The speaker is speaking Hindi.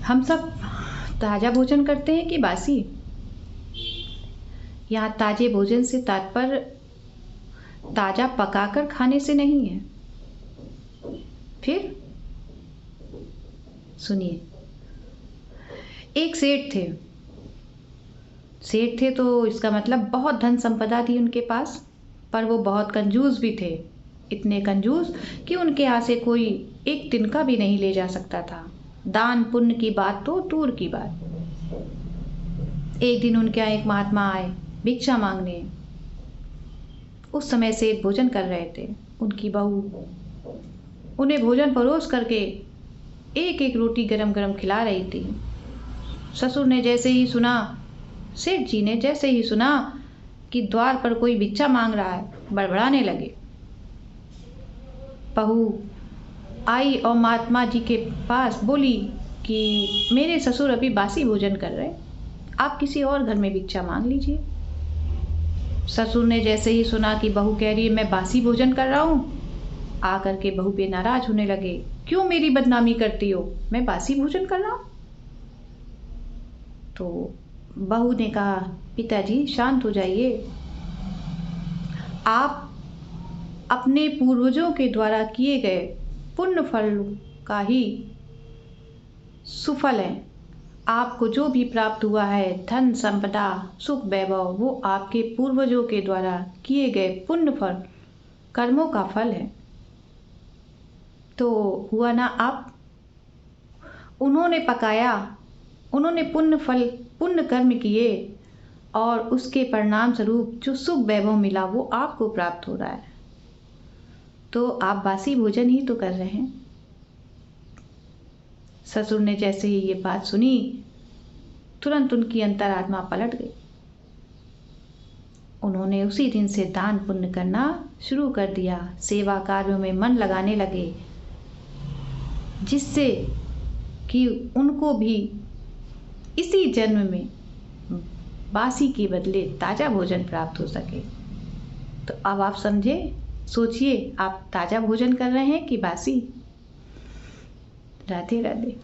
हम सब ताज़ा भोजन करते हैं कि बासी? यहाँ ताज़े भोजन से तात्पर्य ताज़ा पकाकर खाने से नहीं है। फिर सुनिए, एक सेठ थे तो इसका मतलब बहुत धन संपदा थी उनके पास, पर वो बहुत कंजूस भी थे। इतने कंजूस कि उनके यहाँ से कोई एक तिनका भी नहीं ले जा सकता था। दान पुण्य की बात तो दूर की बात। एक दिन उनके यहाँ एक महात्मा आए भिक्षा मांगने। उस समय सेठ भोजन कर रहे थे। उनकी बहू उन्हें भोजन परोस करके एक एक रोटी गरम गरम खिला रही थी। ससुर ने जैसे ही सुना, सेठ जी ने जैसे ही सुना कि द्वार पर कोई भिक्षा मांग रहा है, बड़बड़ाने लगे। बहू आई और महात्मा जी के पास बोली कि मेरे ससुर अभी बासी भोजन कर रहे, आप किसी और घर में भिक्षा मांग लीजिए। ससुर ने जैसे ही सुना कि बहू कह रही है मैं बासी भोजन कर रहा हूँ, आकर के बहू पे नाराज होने लगे। क्यों मेरी बदनामी करती हो, मैं बासी भोजन कर रहा हूँ? तो बहू ने कहा पिताजी शांत हो जाइए, आप अपने पूर्वजों के द्वारा किए गए पुण्य फल का ही सुफल है। आपको जो भी प्राप्त हुआ है, धन संपदा सुख वैभव, वो आपके पूर्वजों के द्वारा किए गए पुण्य फल कर्मों का फल है। तो हुआ ना, आप उन्होंने पकाया, उन्होंने पुण्य कर्म किए और उसके परिणाम स्वरूप जो सुख वैभव मिला वो आपको प्राप्त हो रहा है। तो आप बासी भोजन ही तो कर रहे हैं। ससुर ने जैसे ही ये बात सुनी, तुरंत उनकी अंतरात्मा पलट गई। उन्होंने उसी दिन से दान पुण्य करना शुरू कर दिया, सेवा कार्यों में मन लगाने लगे, जिससे कि उनको भी इसी जन्म में बासी के बदले ताज़ा भोजन प्राप्त हो सके। तो अब आप समझे, सोचिए, आप ताज़ा भोजन कर रहे हैं कि बासी? राधे राधे।